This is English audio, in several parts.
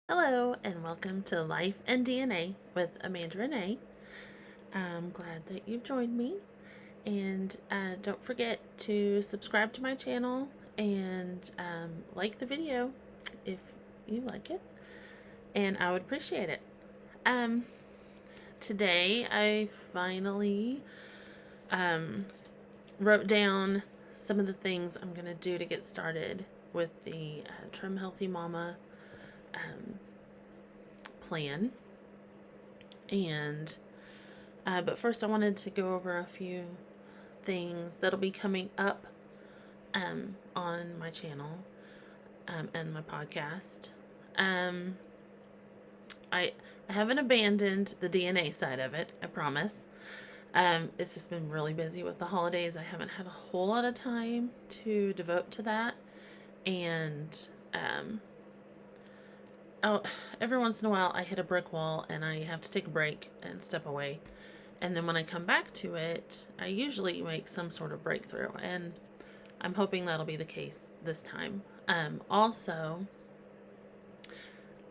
Hello, and welcome to Life and DNA with Amanda Renee. I'm glad that you've joined me. And don't forget to subscribe to my channel and like the video if you like it. And I would appreciate it. Um, Today, I finally wrote down some of the things I'm going to do to get started with the Trim Healthy Mama um, plan. And but first, I wanted to go over a few things that'll be coming up on my channel and my podcast. Um, I haven't abandoned the DNA side of it, I promise. It's just been really busy with the holidays. I haven't had a whole lot of time to devote to that. And oh, every once in a while, I hit a brick wall and I have to take a break and step away. And then when I come back to it, I usually make some sort of breakthrough. And I'm hoping that'll be the case this time. Also,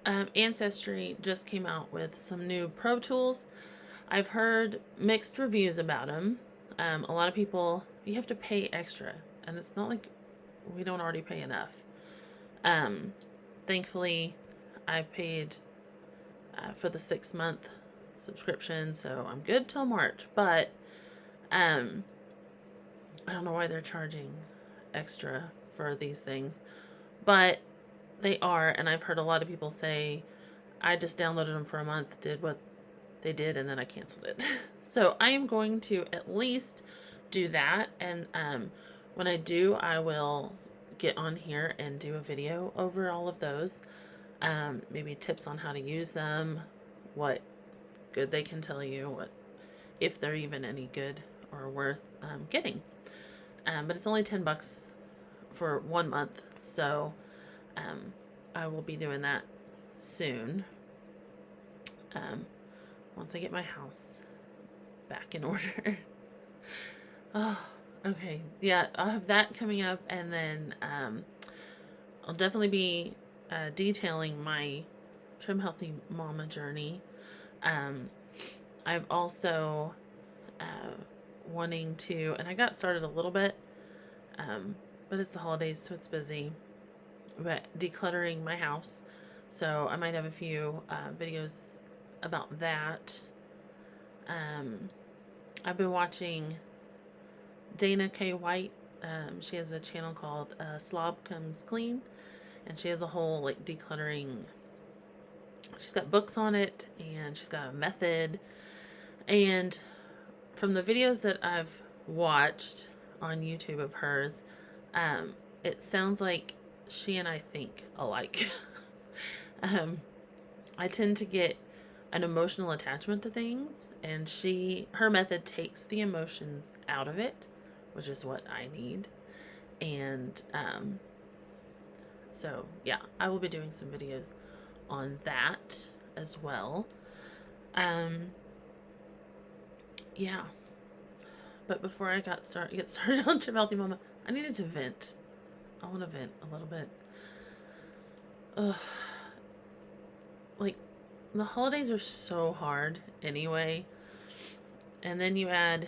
Ancestry just came out with some new pro tools. I've heard mixed reviews about them. A lot of people, you have to pay extra, and it's not like we don't already pay enough. Thankfully, I paid for the 6-month subscription, so I'm good till March. But I don't know why they're charging extra for these things, but they are. And I've heard a lot of people say, I just downloaded them for a month, did what they did, and then I canceled it. So I am going to at least do that. And when I do, I will get on here and do a video over all of those. Maybe tips on how to use them, what good they can tell you, what if they're even any good or worth getting. But it's only $10 for 1 month, so I will be doing that soon. Once I get my house back in order. Oh, okay. Yeah, I'll have that coming up, and then I'll definitely be detailing my Trim Healthy Mama journey. I've also wanting to, and I got started a little bit, but it's the holidays, so it's busy. But decluttering my house, so I might have a few videos about that. I've been watching Dana K. White. She has a channel called Slob Comes Clean, and she has a whole like decluttering. She's got books on it, and she's got a method. And from the videos that I've watched on YouTube of hers, it sounds like she and I think alike. I tend to get an emotional attachment to things, and her method takes the emotions out of it, which is what I need. And so yeah, I will be doing some videos on that as well. Yeah, but before I get started on Trim Healthy Mama, I needed to vent. I want to vent a little bit. Ugh. Like, the holidays are so hard anyway, and then you add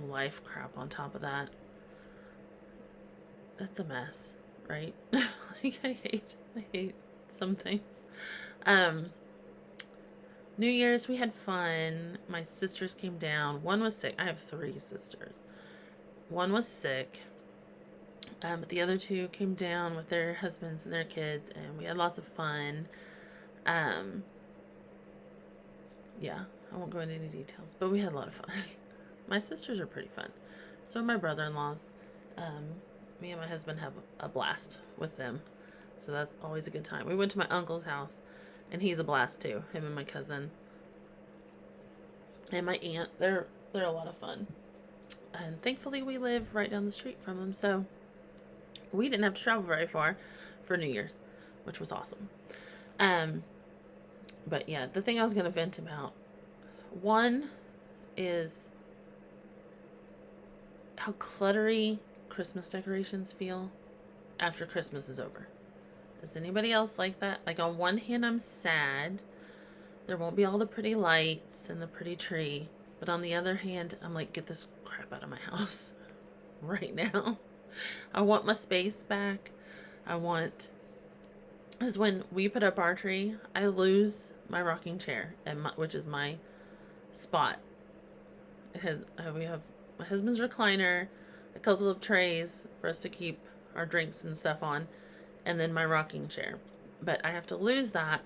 life crap on top of that. It's a mess, right? Like, I hate some things. New Year's, we had fun. My sisters came down. One was sick. I have 3 sisters. One was sick. But the other 2 came down with their husbands and their kids, and we had lots of fun. Yeah, I won't go into any details, but we had a lot of fun. My sisters are pretty fun. So are my brother-in-laws. Me and my husband have a blast with them. So that's always a good time. We went to my uncle's house, and he's a blast too. Him and my cousin. And my aunt. They're a lot of fun. And thankfully we live right down the street from them, so we didn't have to travel very far for New Year's, which was awesome. But yeah, the thing I was going to vent about, one is how cluttery Christmas decorations feel after Christmas is over. Is anybody else like that? Like, on one hand, I'm sad. There won't be all the pretty lights and the pretty tree. But on the other hand, I'm like, get this crap out of my house right now. I want my space back. I want, because when we put up our tree, I lose my rocking chair, which is my spot. We have my husband's recliner, a couple of trays for us to keep our drinks and stuff on, and then my rocking chair. But I have to lose that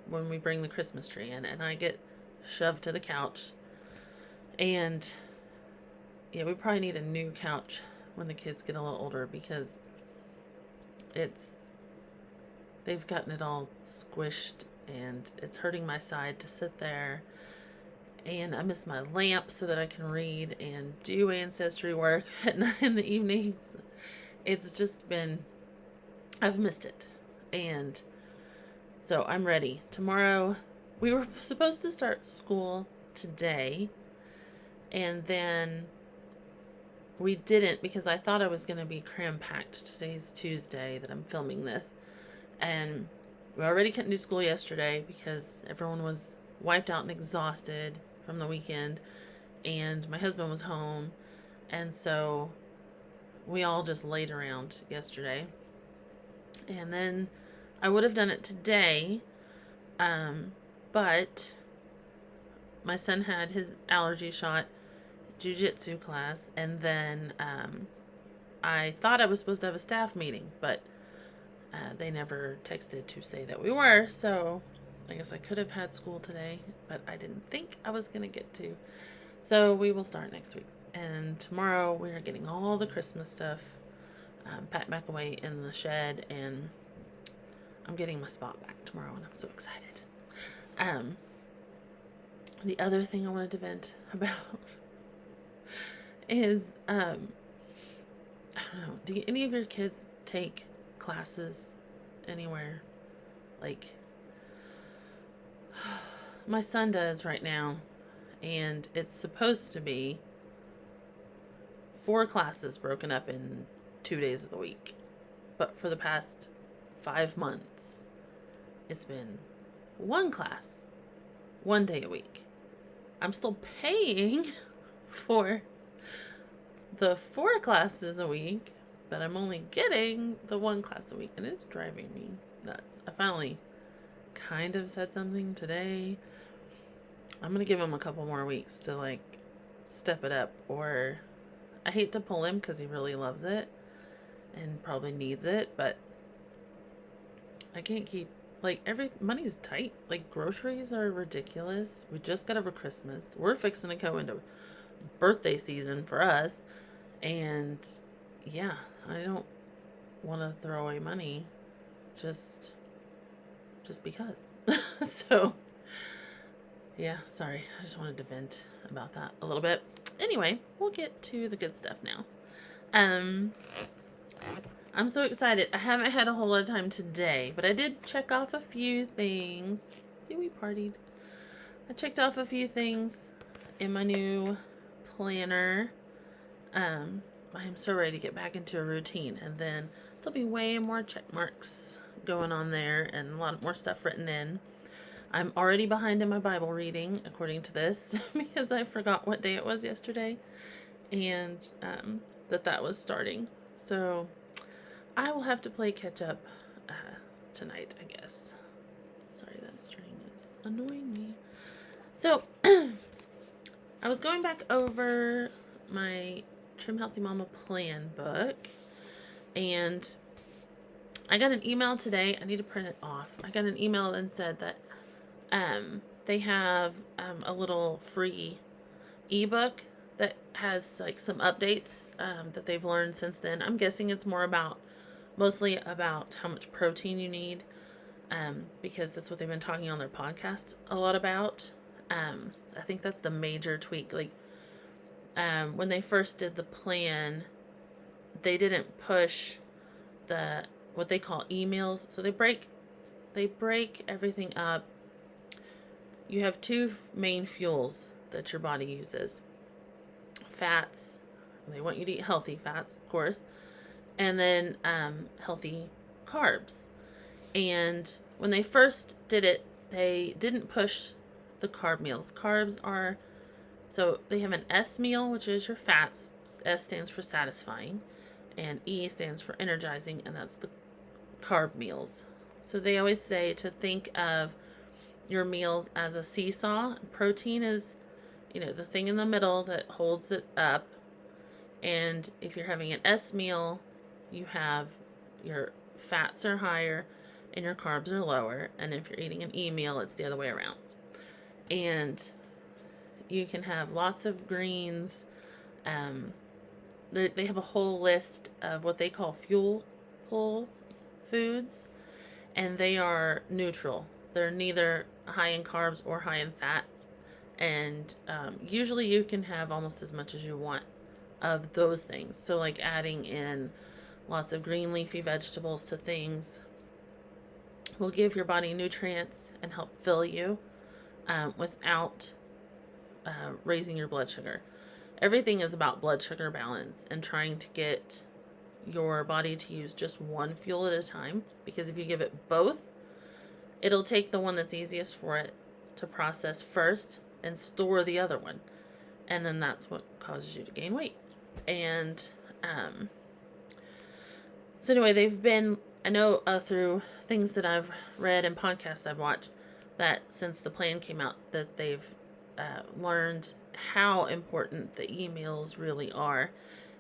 when we bring the Christmas tree in, and I get shoved to the couch. And yeah, we probably need a new couch when the kids get a little older, because they've gotten it all squished and it's hurting my side to sit there. And I miss my lamp so that I can read and do ancestry work at night in the evenings. It's just been, I've missed it. And so I'm ready. Tomorrow, we were supposed to start school today, and then we didn't, because I thought I was going to be cram-packed. Today's Tuesday that I'm filming this. And we already couldn't do school yesterday because everyone was wiped out and exhausted from the weekend, and my husband was home, and so we all just laid around yesterday. And then I would have done it today, but my son had his allergy shot, jiu-jitsu class, and then I thought I was supposed to have a staff meeting, but they never texted to say that we were, so I guess I could have had school today, but I didn't think I was going to get to. So we will start next week. And tomorrow we are getting all the Christmas stuff packed back away in the shed, and I'm getting my spot back tomorrow, and I'm so excited. The other thing I wanted to vent about is, I don't know, do any of your kids take classes anywhere? Like, my son does right now, and it's supposed to be 4 classes broken up in 2 days of the week. But for the past 5 months, it's been 1 class, 1 day a week. I'm still paying for the 4 classes a week, but I'm only getting the 1 class a week, and it's driving me nuts. I finally kind of said something today. I'm gonna give him a couple more weeks to like step it up, or I hate to pull him because he really loves it and probably needs it, but I can't keep, like, money's tight. Like, groceries are ridiculous. We just got over Christmas. We're fixing to go into birthday season for us, and yeah, I don't want to throw away money just because. So yeah, sorry. I just wanted to vent about that a little bit. Anyway, we'll get to the good stuff now. I'm so excited. I haven't had a whole lot of time today, but I did check off a few things. See, we partied. I checked off a few things in my new planner. I am so ready to get back into a routine, and then there'll be way more check marks going on there and a lot more stuff written in. I'm already behind in my Bible reading, according to this, because I forgot what day it was yesterday, and that was starting. So I will have to play catch up tonight, I guess. Sorry, that string is annoying me. So I was going back over my Trim Healthy Mama plan book, and I got an email today. I need to print it off. I got an email that said that they have a little free ebook that has like some updates that they've learned since then. I'm guessing it's mostly about how much protein you need, because that's what they've been talking on their podcast a lot about. I think that's the major tweak. Like, when they first did the plan, they didn't push what they call emails. So they break everything up. You have 2 main fuels that your body uses. Fats. They want you to eat healthy fats, of course. And then healthy carbs. And when they first did it, they didn't push the carb meals. Carbs are, so they have an S meal, which is your fats. S stands for satisfying, and E stands for energizing, and that's the carb meals. So they always say to think of your meals as a seesaw. Protein is, the thing in the middle that holds it up. And if you're having an S meal, you have your fats are higher and your carbs are lower. And if you're eating an E meal, it's the other way around. And you can have lots of greens. They have a whole list of what they call fuel pull foods, and they are neutral. They're neither high in carbs or high in fat. And usually you can have almost as much as you want of those things. So, like adding in lots of green leafy vegetables to things will give your body nutrients and help fill you without raising your blood sugar. Everything is about blood sugar balance and trying to get your body to use just one fuel at a time, because if you give it both, it'll take the one that's easiest for it to process first and store the other one, and then that's what causes you to gain weight. And so anyway, they've been, I know through things that I've read and podcasts I've watched, that since the plan came out, that they've learned how important the e-meals really are,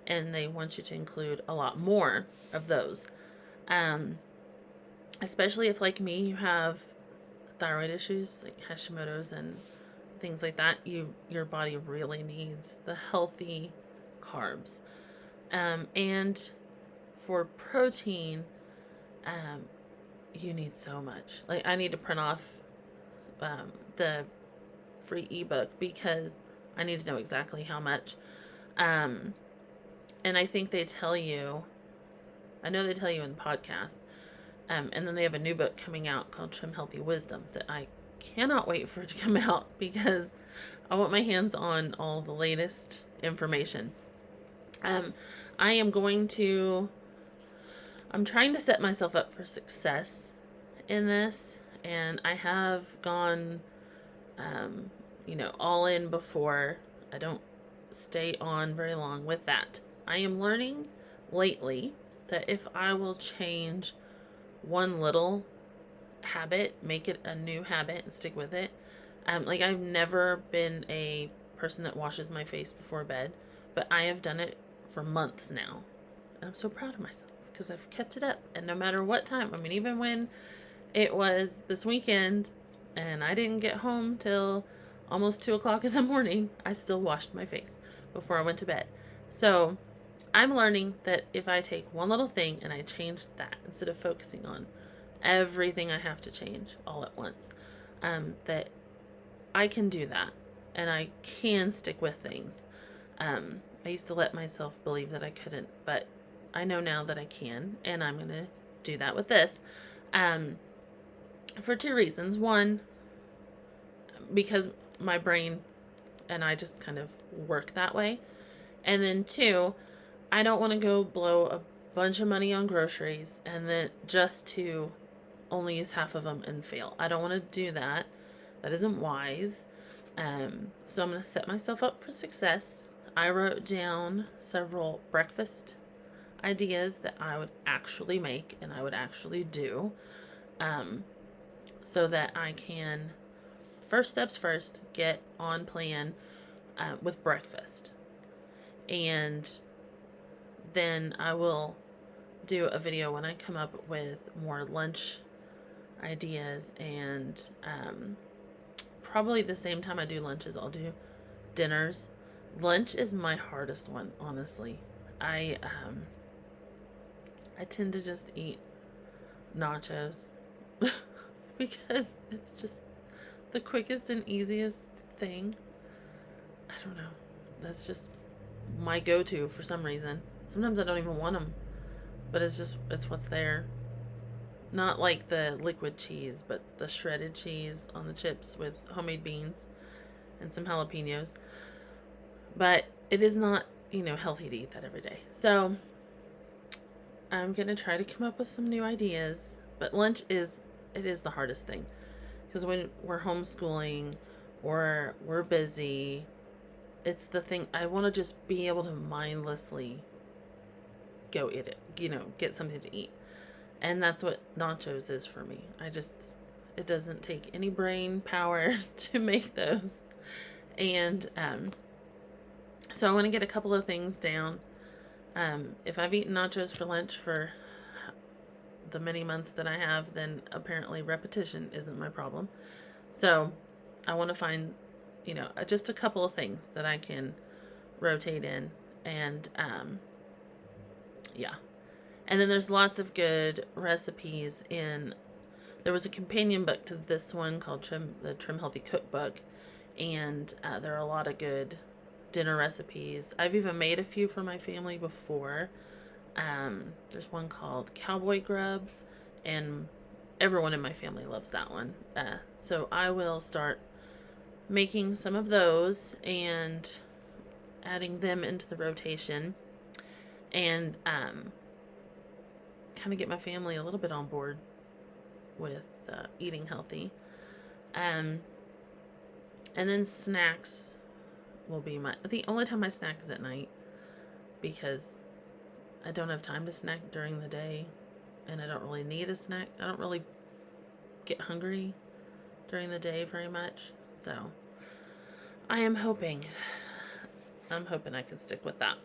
and they want you to include a lot more of those. Especially if, like me, you have thyroid issues like Hashimoto's and things like that, your body really needs the healthy carbs. And for protein, you need so much. Like, I need to print off the free ebook because I need to know exactly how much. And I think they tell you, I know they tell you in the podcast. And then they have a new book coming out called Trim Healthy Wisdom that I cannot wait for it to come out because I want my hands on all the latest information. I'm trying to set myself up for success in this, and I have gone, all in before. I don't stay on very long with that. I am learning lately that if I will change one little habit, make it a new habit and stick with it. Like, I've never been a person that washes my face before bed, but I have done it for months now. And I'm so proud of myself because I've kept it up. And no matter what time, I mean, even when it was this weekend and I didn't get home till almost 2 o'clock in the morning, I still washed my face before I went to bed. So I'm learning that if I take one little thing and I change that instead of focusing on everything I have to change all at once, that I can do that and I can stick with things. I used to let myself believe that I couldn't, but I know now that I can, and I'm going to do that with this for two reasons. One, because my brain and I just kind of work that way. And then two, I don't want to go blow a bunch of money on groceries and then just to only use half of them and fail. I don't want to do that. That isn't wise. So I'm going to set myself up for success. I wrote down several breakfast ideas that I would actually make and I would actually do, so that I can, first steps first, get on plan with breakfast. And then I will do a video when I come up with more lunch ideas, and probably the same time I do lunches, I'll do dinners. Lunch is my hardest one, honestly. I tend to just eat nachos because it's just the quickest and easiest thing. I don't know. That's just my go-to for some reason. Sometimes I don't even want them, but it's what's there. Not like the liquid cheese, but the shredded cheese on the chips with homemade beans and some jalapenos. But it is not, healthy to eat that every day. So I'm going to try to come up with some new ideas But lunch is, it is the hardest thing. Because when we're homeschooling or we're busy, it's the thing. I want to just be able to mindlessly go eat it, get something to eat. And that's what nachos is for me. It doesn't take any brain power to make those. And so I want to get a couple of things down. If I've eaten nachos for lunch for the many months that I have, then apparently repetition isn't my problem. So I want to find, just a couple of things that I can rotate in. And yeah. And then there's lots of good recipes there was a companion book to this one called the Trim Healthy Cookbook. And there are a lot of good dinner recipes. I've even made a few for my family before. There's one called Cowboy Grub, and everyone in my family loves that one. So I will start making some of those and adding them into the rotation, and kind of get my family a little bit on board with eating healthy. And then snacks will be the only time I snack is at night, because I don't have time to snack during the day, and I don't really need a snack. I don't really get hungry during the day very much. So I'm hoping I can stick with that.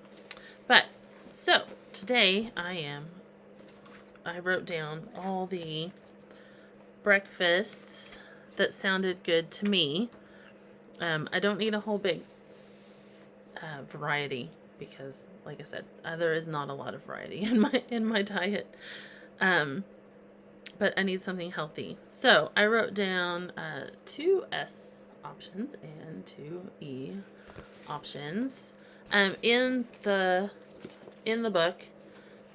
But so today I wrote down all the breakfasts that sounded good to me. I don't need a whole big variety, because, like I said, there is not a lot of variety in my diet. But I need something healthy. So I wrote down 2 S options and 2 E options. In the book,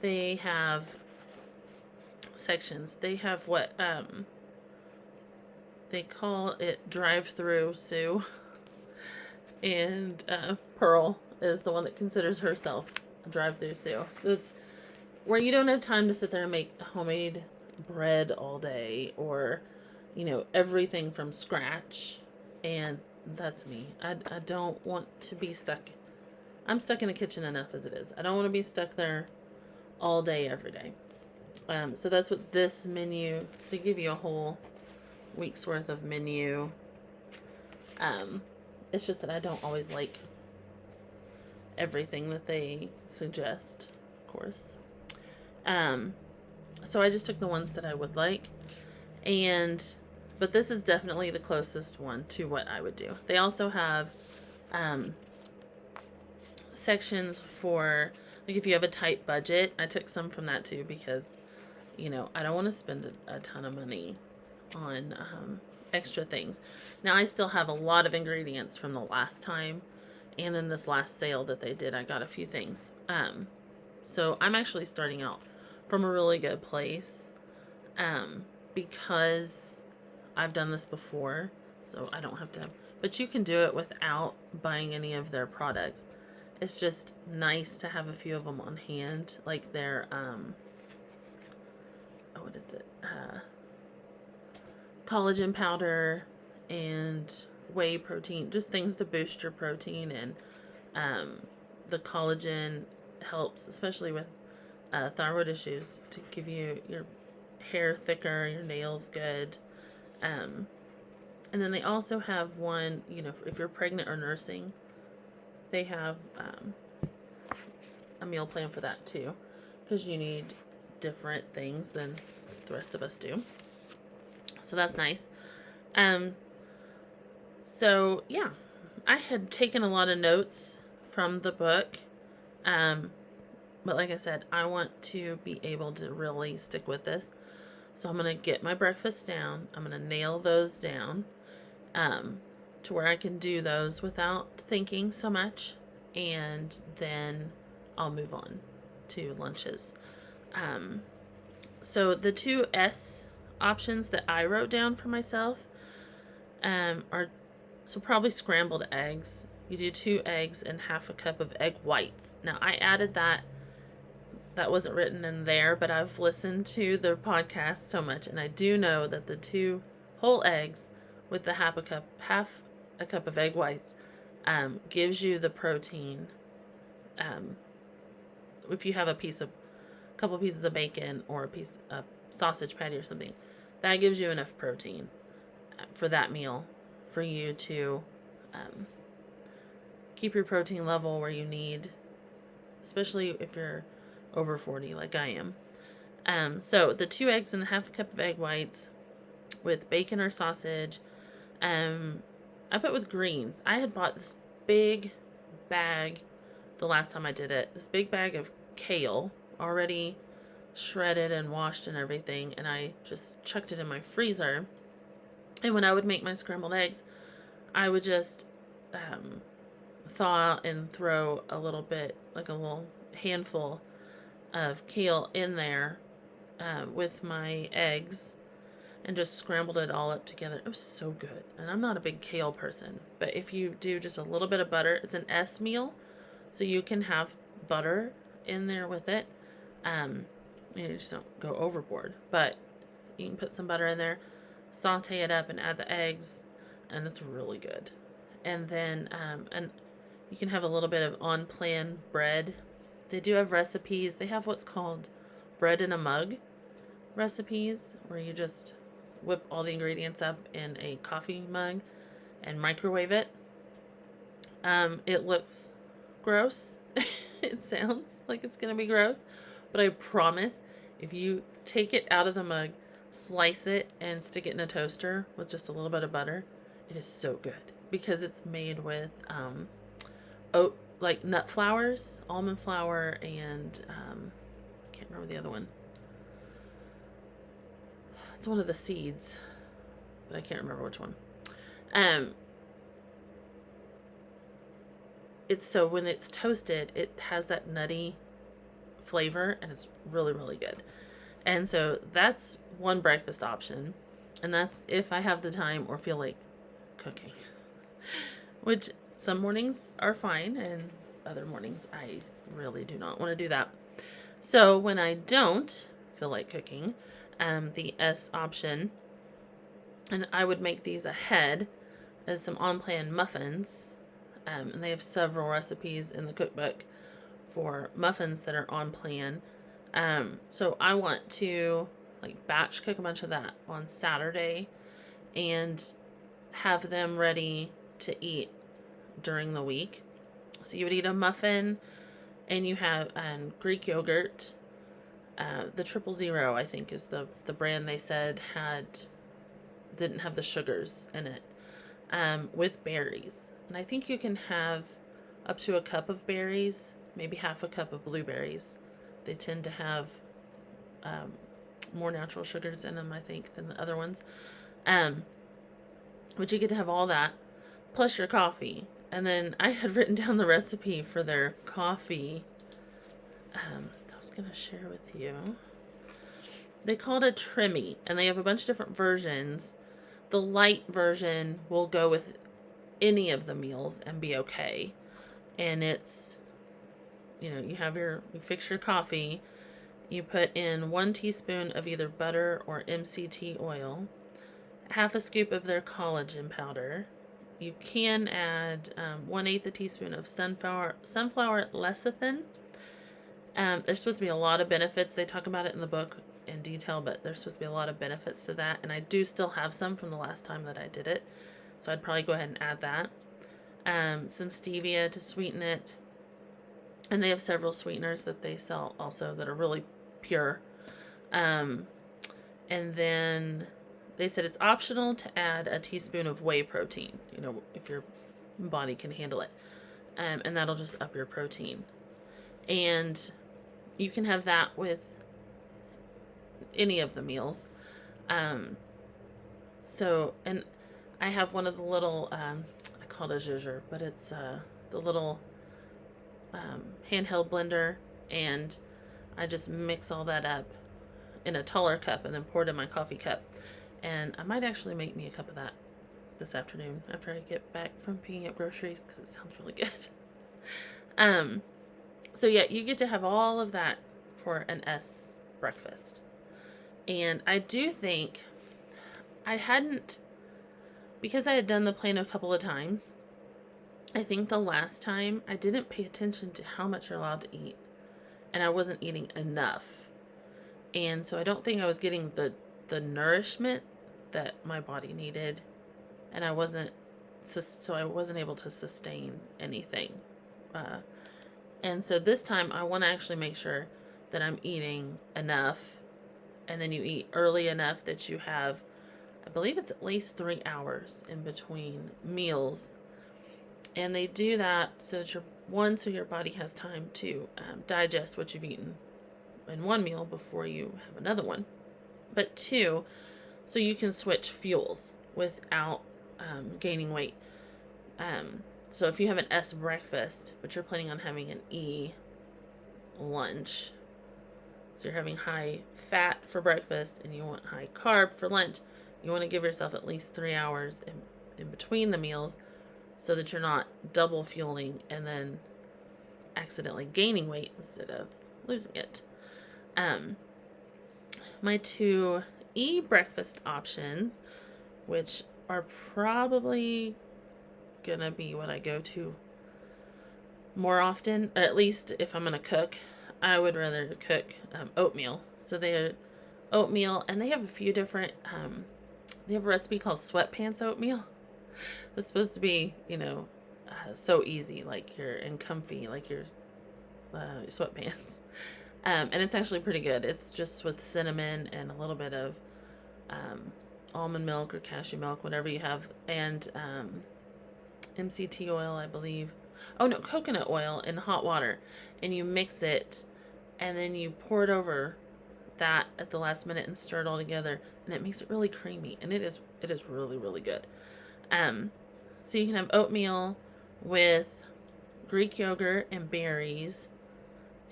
they have sections. They have what they call it drive-through Sue, and Pearl is the one that considers herself a drive-through Sue. It's where you don't have time to sit there and make homemade bread all day, or everything from scratch. And that's me. I don't want to be stuck. I'm stuck in the kitchen enough as it is. I don't want to be stuck there all day every day. So that's what this menu, they give you a whole week's worth of menu. It's just that I don't always like everything that they suggest, of course. So I just took the ones that I would like, but this is definitely the closest one to what I would do. They also have sections for, like, if you have a tight budget. I took some from that too, because I don't want to spend a ton of money on extra things. Now, I still have a lot of ingredients from the last time, and then this last sale that they did, I got a few things. So I'm actually starting out from a really good place, because I've done this before, so I don't have to. But you can do it without buying any of their products. It's just nice to have a few of them on hand, like their what is it? Collagen powder and whey protein, just things to boost your protein. And the collagen helps, especially with thyroid issues, to give you your hair thicker, your nails good. And then they also have one, if you're pregnant or nursing, they have a meal plan for that too, because you need different things than the rest of us do. So that's nice. So yeah, I had taken a lot of notes from the book. But like I said, I want to be able to really stick with this. So I'm going to get my breakfast down. I'm going to nail those down to where I can do those without thinking so much. And then I'll move on to lunches. So the 2 S options that I wrote down for myself are, so probably scrambled eggs. You do 2 eggs and half a cup of egg whites. Now, I added that that wasn't written in there, but I've listened to their podcast so much, and I do know that the 2 whole eggs with the half a cup of egg whites gives you the protein. If you have a couple pieces of bacon or a piece of sausage patty or something, that gives you enough protein for that meal for you to keep your protein level where you need, especially if you're over 40 like I am. So the 2 eggs and a half a cup of egg whites with bacon or sausage. I put with greens. I had bought this big bag the last time I did it. This big bag of kale already shredded and washed and everything, and I just chucked it in my freezer. And when I would make my scrambled eggs, I would just thaw out and throw a little bit, like a little handful of kale in there with my eggs and just scrambled it all up together. It was so good. And I'm not a big kale person, but if you do just a little bit of butter, it's an S meal, so you can have butter in there with it. You just don't go overboard, but you can put some butter in there, saute it up, and add the eggs, and it's really good. And then and you can have a little bit of on-plan bread. They do have recipes. They have what's called bread in a mug recipes, where you just whip all the ingredients up in a coffee mug and microwave it. It looks gross. It sounds like it's going to be gross, but I promise if you take it out of the mug, slice it, and stick it in a toaster with just a little bit of butter, it is so good because it's made with like nut flours, almond flour, and I can't remember the other one. It's one of the seeds, but I can't remember which one. It's so when it's toasted, it has that nutty flavor, and it's really, really good. And so that's one breakfast option, and that's if I have the time or feel like cooking, which some mornings are fine, and other mornings I really do not want to do that. So when I don't feel like cooking, the S option, and I would make these ahead as some on-plan muffins, and they have several recipes in the cookbook for muffins that are on plan. So I want to like batch cook a bunch of that on Saturday and have them ready to eat during the week. So you would eat a muffin, and you have Greek yogurt. The 000, I think, is the brand they said didn't have the sugars in it, with berries. And I think you can have up to a cup of berries, maybe half a cup of blueberries. They tend to have more natural sugars in them, I think, than the other ones. But you get to have all that, plus your coffee. And then I had written down the recipe for their coffee. I was going to share with you. They call it a trimmy, and they have a bunch of different versions. The light version will go with any of the meals and be okay. And it's, you fix your coffee, you put in 1 teaspoon of either butter or MCT oil, half a scoop of their collagen powder. You can add 1/8 a teaspoon of sunflower lecithin. There's supposed to be a lot of benefits. They talk about it in the book in detail, but there's supposed to be a lot of benefits to that. And I do still have some from the last time that I did it, so I'd probably go ahead and add that. Some stevia to sweeten it. And they have several sweeteners that they sell also that are really pure. And then they said it's optional to add a teaspoon of whey protein, if your body can handle it. And that'll just up your protein. And you can have that with any of the meals. So, and I have one of the little, I call it a zhuzher, but it's the little handheld blender, and I just mix all that up in a taller cup and then pour it in my coffee cup. And I might actually make me a cup of that this afternoon after I get back from picking up groceries, because it sounds really good. So yeah, you get to have all of that for an S breakfast. And I do think I hadn't, because I had done the plan a couple of times, I think the last time I didn't pay attention to how much you're allowed to eat. And I wasn't eating enough. And so I don't think I was getting the nourishment that my body needed. And I wasn't able to sustain anything. And so this time I want to actually make sure that I'm eating enough. And then you eat early enough that you have, I believe it's at least 3 hours in between meals. And they do that so that so your body has time to digest what you've eaten in one meal before you have another one. But 2, so you can switch fuels without gaining weight. So if you have an S breakfast, but you're planning on having an E lunch, so you're having high fat for breakfast and you want high carb for lunch, you want to give yourself at least 3 hours in between the meals, so that you're not double fueling and then accidentally gaining weight instead of losing it. My 2 E breakfast options, which are probably gonna be what I go to more often, at least if I'm gonna cook. I would rather cook oatmeal. So they're oatmeal, and they have a few different, they have a recipe called sweatpants oatmeal. It's supposed to be, so easy, like you're in comfy, like your sweatpants. And it's actually pretty good. It's just with cinnamon and a little bit of almond milk or cashew milk, whatever you have, and MCT oil, I believe. Oh no, coconut oil in hot water, and you mix it, and then you pour it over that at the last minute and stir it all together, and it makes it really creamy, and it is really, really good. So you can have oatmeal with Greek yogurt and berries,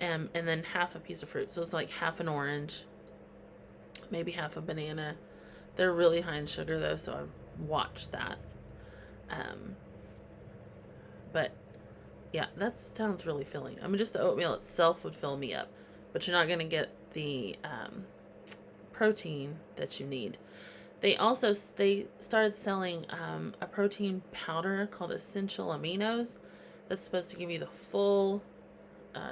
and then half a piece of fruit. So it's like half an orange, maybe half a banana. They're really high in sugar though, so I watch that. But yeah, that sounds really filling. I mean, just the oatmeal itself would fill me up, but you're not going to get the protein that you need. They started selling a protein powder called Essential Aminos that's supposed to give you the full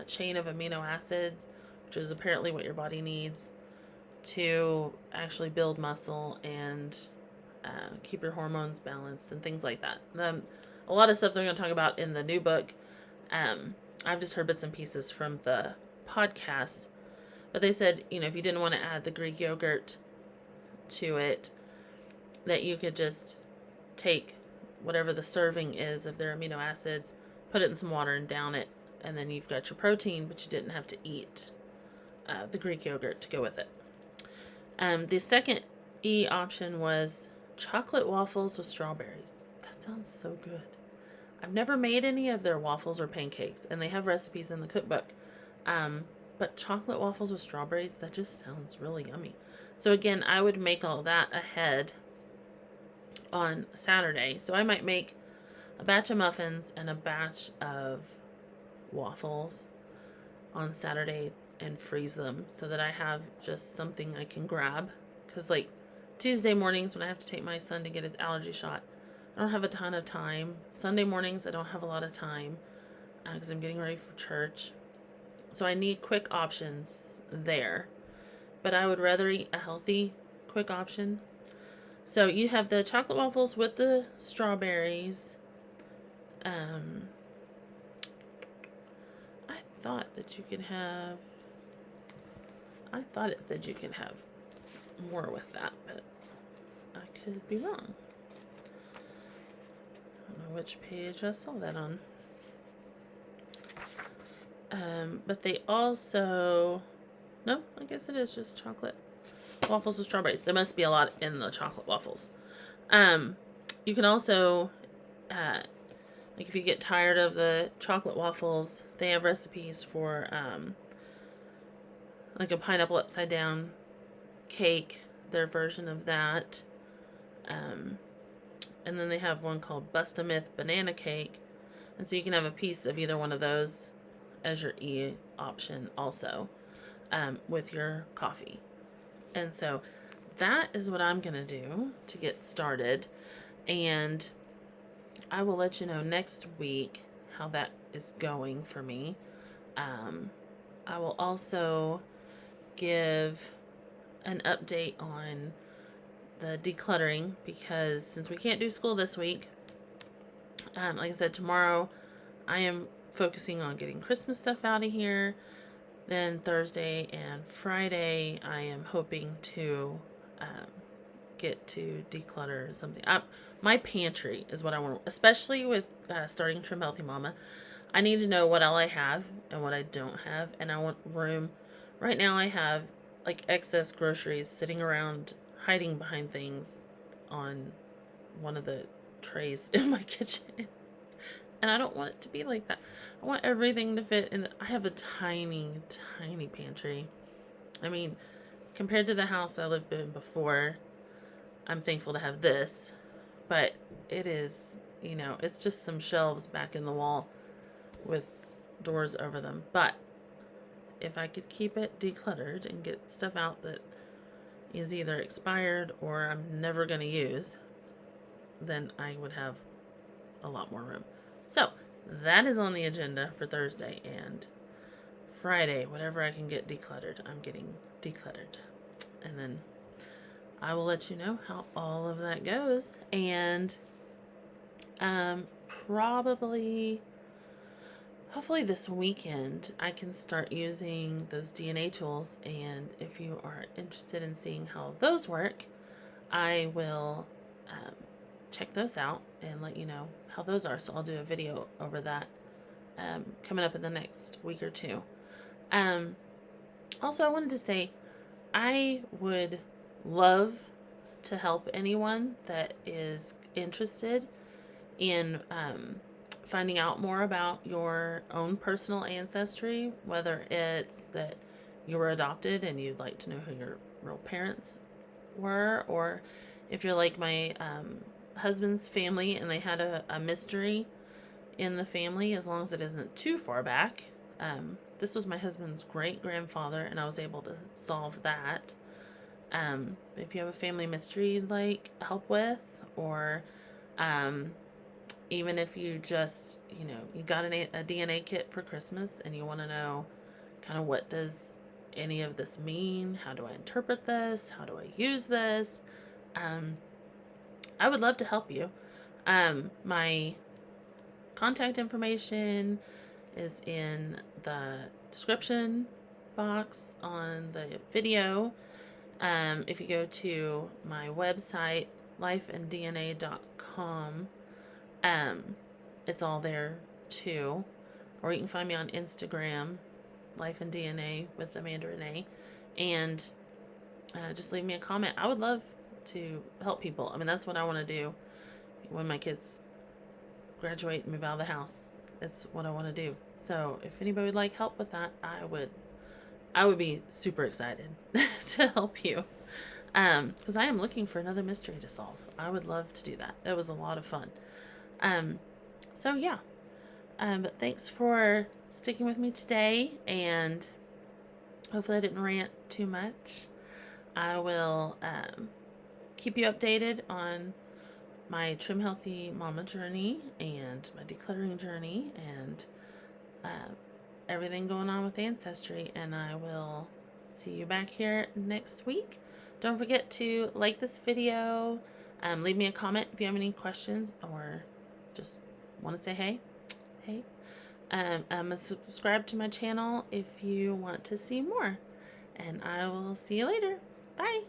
chain of amino acids, which is apparently what your body needs to actually build muscle and keep your hormones balanced and things like that. A lot of stuff they're going to talk about in the new book. I've just heard bits and pieces from the podcast, but they said, if you didn't want to add the Greek yogurt to it, that you could just take whatever the serving is of their amino acids, put it in some water and down it, and then you've got your protein, but you didn't have to eat the Greek yogurt to go with it. The second E option was chocolate waffles with strawberries. That sounds so good. I've never made any of their waffles or pancakes, and they have recipes in the cookbook. But chocolate waffles with strawberries, that just sounds really yummy. So again, I would make all that ahead on Saturday. So I might make a batch of muffins and a batch of waffles on Saturday and freeze them so that I have just something I can grab. Because like Tuesday mornings when I have to take my son to get his allergy shot, I don't have a ton of time. Sunday mornings I don't have a lot of time because I'm getting ready for church. So I need quick options there. But I would rather eat a healthy, quick option. So you have the chocolate waffles with the strawberries. I thought it said you could have more with that, but I could be wrong. I don't know which page I saw that on. But they also... No, I guess it is just chocolate waffles with strawberries. There must be a lot in the chocolate waffles. You can also, like if you get tired of the chocolate waffles, they have recipes for like a pineapple upside down cake, their version of that. And then they have one called Bust-A-Myth banana cake. And so you can have a piece of either one of those as your E option also. with your coffee. And so that is what I'm going to do to get started. And I will let you know next week how that is going for me. I will also give an update on the decluttering, because since we can't do school this week, like I said, tomorrow I am focusing on getting Christmas stuff out of here. Then Thursday and Friday, I am hoping to get to declutter something. My pantry is what I want, especially with starting Trim Healthy Mama. I need to know what all I have and what I don't have, and I want room. Right now I have like excess groceries sitting around, hiding behind things on one of the trays in my kitchen. And I don't want it to be like that. I want everything to fit in. I have a tiny, tiny pantry. I mean, compared to the house I lived in before, I'm thankful to have this. But it is, it's just some shelves back in the wall with doors over them. But if I could keep it decluttered and get stuff out that is either expired or I'm never going to use, then I would have a lot more room. So that is on the agenda for Thursday and Friday. Whatever I can get decluttered, I'm getting decluttered. And then I will let you know how all of that goes. And hopefully this weekend, I can start using those DNA tools. And if you are interested in seeing how those work, I will check those out and let you know how those are. So I'll do a video over that coming up in the next week or two. Also, I wanted to say I would love to help anyone that is interested in finding out more about your own personal ancestry, whether it's that you were adopted and you'd like to know who your real parents were, or if you're like my husband's family and they had a mystery in the family, as long as it isn't too far back. This was my husband's great-grandfather, and I was able to solve that. If you have a family mystery you'd like help with, or even if you just, you got a DNA kit for Christmas and you want to know kind of what does any of this mean? How do I interpret this? How do I use this? I would love to help you. My contact information is in the description box on the video. If you go to my website, lifeanddna.com, it's all there too. Or you can find me on Instagram, Life and DNA with Amanda Renee, and just leave me a comment. I would love to help people. I mean, that's what I want to do when my kids graduate and move out of the house. It's what I want to do. So if anybody would like help with that, I would be super excited to help you. Because I am looking for another mystery to solve. I would love to do that. It was a lot of fun. So yeah. But thanks for sticking with me today, and hopefully I didn't rant too much. I will keep you updated on my Trim Healthy Mama journey and my decluttering journey and everything going on with Ancestry, and I will see you back here next week. Don't forget to like this video, leave me a comment if you have any questions or just want to say hey. Subscribe to my channel if you want to see more, and I will see you later. Bye.